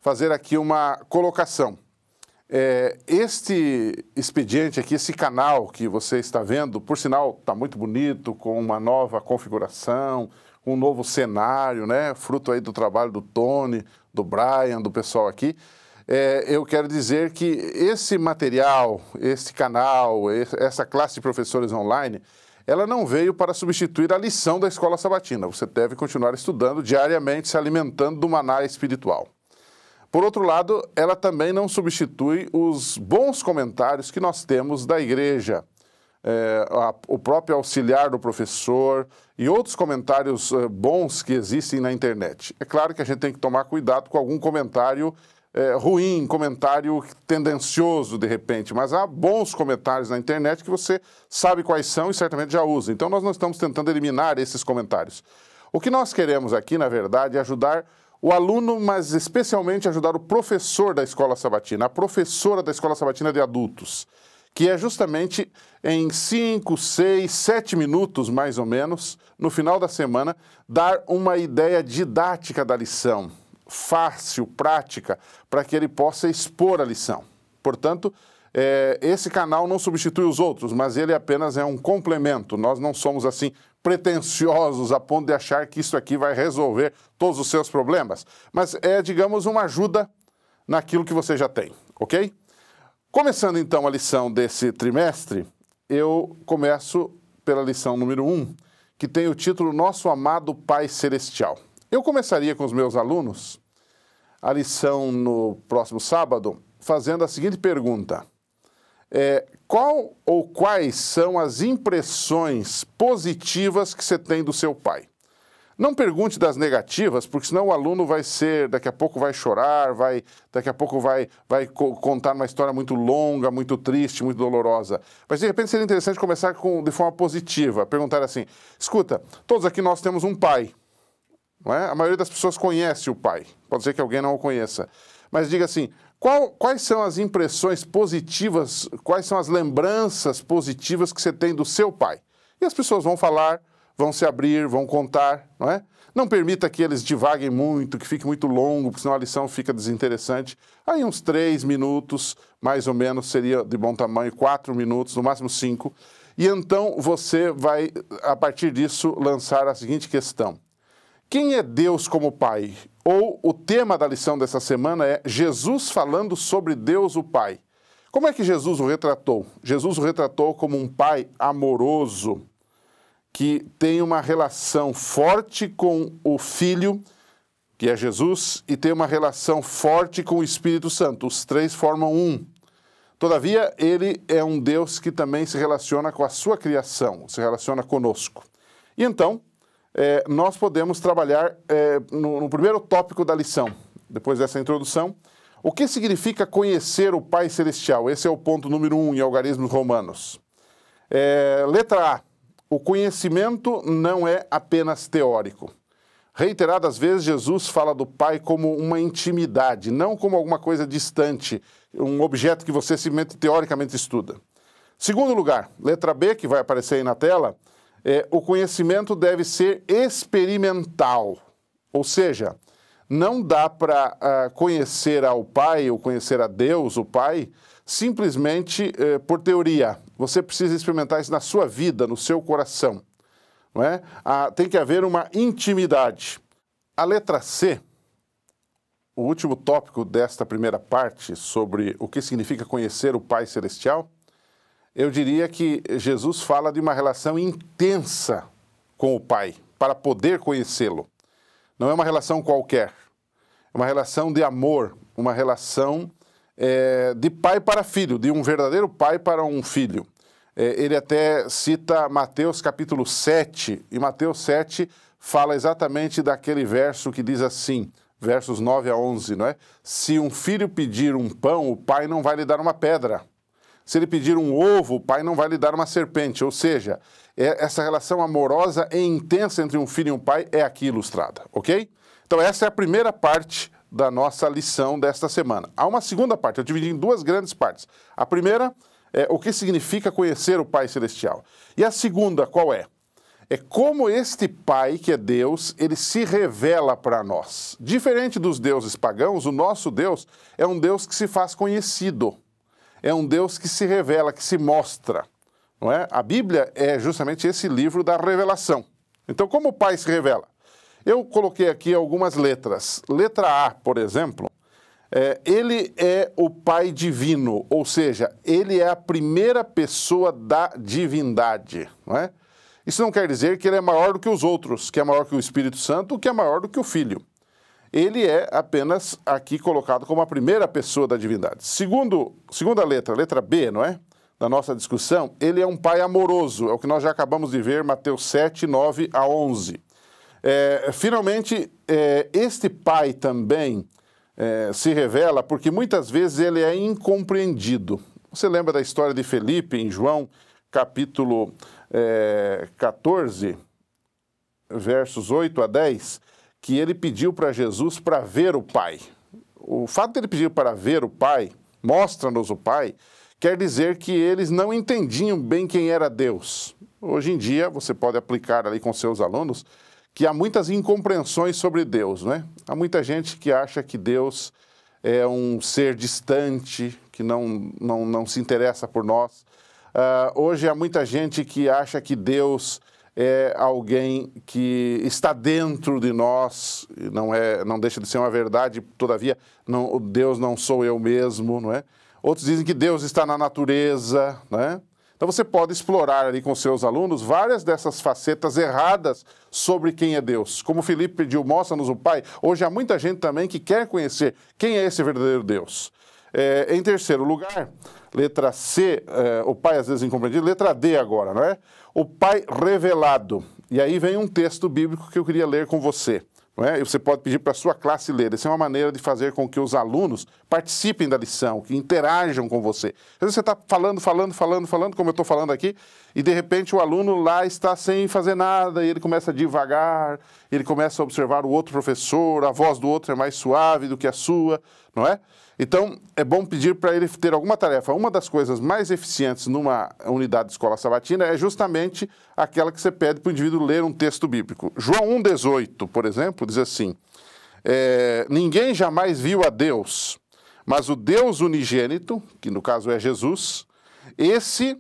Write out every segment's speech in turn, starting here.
fazer aqui uma colocação. Este expediente aqui, esse canal que você está vendo, por sinal, está muito bonito, com uma nova configuração, um novo cenário, né? Fruto aí do trabalho do Tony, do Brian, do pessoal aqui. Eu quero dizer que esse material, esse canal, essa classe de professores online, ela não veio para substituir a lição da Escola Sabatina. Você deve continuar estudando diariamente, se alimentando do maná espiritual. Por outro lado, ela também não substitui os bons comentários que nós temos da igreja, o próprio auxiliar do professor e outros comentários bons que existem na internet. É claro que a gente tem que tomar cuidado com algum comentário ruim, comentário tendencioso de repente, mas há bons comentários na internet que você sabe quais são e certamente já usa. Então nós não estamos tentando eliminar esses comentários. O que nós queremos aqui, na verdade, é ajudar o aluno, mas especialmente ajudar o professor da Escola Sabatina, a professora da Escola Sabatina de Adultos, que é justamente em 5, 6, 7 minutos, mais ou menos, no final da semana, dar uma ideia didática da lição, fácil, prática, para que ele possa expor a lição. Portanto, esse canal não substitui os outros, mas ele apenas é um complemento. Nós não somos assim pretensiosos a ponto de achar que isso aqui vai resolver todos os seus problemas, mas é, digamos, uma ajuda naquilo que você já tem, ok? Começando então a lição desse trimestre, eu começo pela lição número 1, que tem o título Nosso Amado Pai Celestial. Eu começaria com os meus alunos a lição no próximo sábado fazendo a seguinte pergunta: qual ou quais são as impressões positivas que você tem do seu pai? Não pergunte das negativas, porque senão o aluno daqui a pouco vai chorar, daqui a pouco vai contar uma história muito longa, muito triste, muito dolorosa. Mas de repente seria interessante começar de forma positiva, perguntar assim: escuta, todos aqui nós temos um pai, não é? A maioria das pessoas conhece o pai, pode ser que alguém não o conheça, mas diga assim: quais são as impressões positivas, quais são as lembranças positivas que você tem do seu pai? E as pessoas vão falar, vão se abrir, vão contar, não é? Não permita que eles divaguem muito, que fique muito longo, porque senão a lição fica desinteressante. Aí uns 3 minutos, mais ou menos, seria de bom tamanho, 4 minutos, no máximo 5. E então você vai, a partir disso, lançar a seguinte questão: quem é Deus como Pai? Ou o tema da lição dessa semana é Jesus falando sobre Deus o Pai. Como é que Jesus o retratou? Jesus o retratou como um pai amoroso, que tem uma relação forte com o Filho, que é Jesus, e tem uma relação forte com o Espírito Santo. Os três formam um. Todavia, ele é um Deus que também se relaciona com a sua criação, se relaciona conosco. E então, nós podemos trabalhar no primeiro tópico da lição, depois dessa introdução, o que significa conhecer o Pai Celestial. Esse é o ponto número 1 em Algarismos Romanos. Letra A, o conhecimento não é apenas teórico. Reiteradas vezes, Jesus fala do Pai como uma intimidade, não como alguma coisa distante, um objeto que você simplesmente teoricamente estuda. Segundo lugar, letra B, que vai aparecer aí na tela, o conhecimento deve ser experimental, ou seja, não dá para conhecer ao Pai ou conhecer a Deus, o Pai, simplesmente por teoria. Você precisa experimentar isso na sua vida, no seu coração, não é? Tem que haver uma intimidade. A letra C, o último tópico desta primeira parte sobre o que significa conhecer o Pai Celestial, eu diria que Jesus fala de uma relação intensa com o Pai, para poder conhecê-lo. Não é uma relação qualquer, é uma relação de amor, uma relação de pai para filho, de um verdadeiro pai para um filho. Ele até cita Mateus capítulo 7, e Mateus 7 fala exatamente daquele verso que diz assim, versos 9 a 11, não é? Se um filho pedir um pão, o pai não vai lhe dar uma pedra. Se ele pedir um ovo, o pai não vai lhe dar uma serpente. Ou seja, essa relação amorosa e intensa entre um filho e um pai é aqui ilustrada, ok? Então essa é a primeira parte da nossa lição desta semana. Há uma segunda parte, eu dividi em duas grandes partes. A primeira é o que significa conhecer o Pai Celestial. E a segunda, qual é? é como este Pai, que é Deus, ele se revela para nós. Diferente dos deuses pagãos, o nosso Deus é um Deus que se faz conhecido. É um Deus que se revela, que se mostra. Não é? A Bíblia é justamente esse livro da revelação. Então, como o Pai se revela? Eu coloquei aqui algumas letras. Letra A, por exemplo, ele é o Pai divino, ou seja, ele é a primeira pessoa da divindade. Não é? Isso não quer dizer que ele é maior do que os outros, que é maior que o Espírito Santo, que é maior do que o Filho. Ele é apenas aqui colocado como a primeira pessoa da divindade. Segunda letra B, não é? Da nossa discussão, ele é um Pai amoroso, é o que nós já acabamos de ver, Mateus 7, 9 a 11. Finalmente, este Pai também se revela porque muitas vezes ele é incompreendido. Você lembra da história de Felipe em João, capítulo 14, versos 8 a 10, que ele pediu para Jesus para ver o Pai. O fato de ele pedir para ver o Pai, mostra-nos o Pai, quer dizer que eles não entendiam bem quem era Deus. Hoje em dia, você pode aplicar ali com seus alunos, que há muitas incompreensões sobre Deus, não é? Há muita gente que acha que Deus é um ser distante, que não se interessa por nós. Hoje há muita gente que acha que Deus é alguém que está dentro de nós, não deixa de ser uma verdade, todavia, Deus não sou eu mesmo, não é? Outros dizem que Deus está na natureza, não é? Então você pode explorar ali com seus alunos várias dessas facetas erradas sobre quem é Deus. Como Felipe pediu, mostra-nos o Pai, hoje há muita gente também que quer conhecer quem é esse verdadeiro Deus. Em terceiro lugar, letra C, o Pai às vezes incompreendido, letra D agora, não é? O Pai revelado. E aí vem um texto bíblico que eu queria ler com você. Não é? E você pode pedir para a sua classe ler. Essa é uma maneira de fazer com que os alunos participem da lição, que interajam com você. Às vezes você está falando, como eu estou falando aqui, e de repente o aluno lá está sem fazer nada, e ele começa a divagar, ele começa a observar o outro professor, a voz do outro é mais suave do que a sua, não é? Então, é bom pedir para ele ter alguma tarefa. Uma das coisas mais eficientes numa unidade de escola sabatina é justamente aquela que você pede para o indivíduo ler um texto bíblico. João 1,18, por exemplo, diz assim, ninguém jamais viu a Deus, mas o Deus unigênito, que no caso é Jesus, esse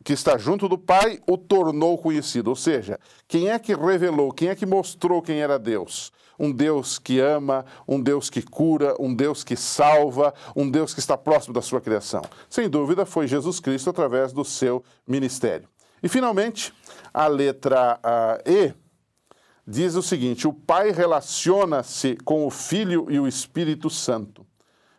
que está junto do Pai, o tornou conhecido. Ou seja, quem é que revelou, quem é que mostrou quem era Deus? Um Deus que ama, um Deus que cura, um Deus que salva, um Deus que está próximo da sua criação. Sem dúvida, foi Jesus Cristo através do seu ministério. E, finalmente, a letra E diz o seguinte, o Pai relaciona-se com o Filho e o Espírito Santo.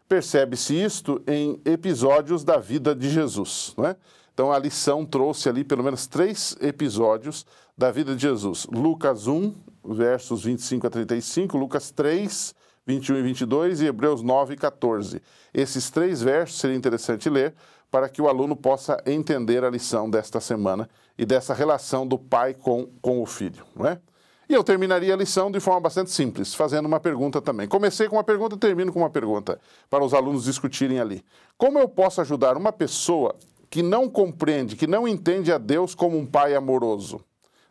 Percebe-se isto em episódios da vida de Jesus, não é? Então, a lição trouxe ali pelo menos 3 episódios da vida de Jesus. Lucas 1, versos 25 a 35, Lucas 3, 21 e 22 e Hebreus 9, 14. Esses 3 versos seria interessante ler para que o aluno possa entender a lição desta semana e dessa relação do pai com o filho, não é? E eu terminaria a lição de forma bastante simples, fazendo uma pergunta também. Comecei com uma pergunta e termino com uma pergunta, para os alunos discutirem ali. Como eu posso ajudar uma pessoa que não compreende, que não entende a Deus como um pai amoroso?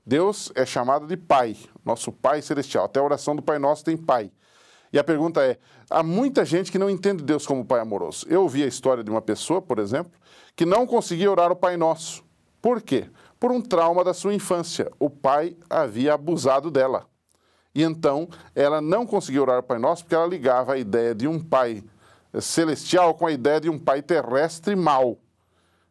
Deus é chamado de Pai, nosso Pai Celestial. Até a oração do Pai Nosso tem Pai. E a pergunta é, há muita gente que não entende Deus como Pai amoroso. Eu ouvi a história de uma pessoa, por exemplo, que não conseguia orar o Pai Nosso. Por quê? Por um trauma da sua infância. O pai havia abusado dela. E então, ela não conseguia orar o Pai Nosso porque ela ligava a ideia de um Pai celestial com a ideia de um Pai terrestre mau.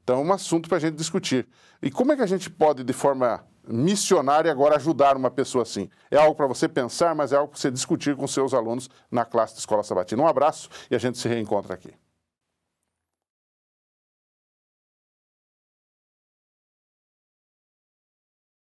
Então, é um assunto para a gente discutir. E como é que a gente pode, de forma missionária, agora ajudar uma pessoa assim? É algo para você pensar, mas é algo para você discutir com seus alunos na classe de Escola Sabatina. Um abraço e a gente se reencontra aqui.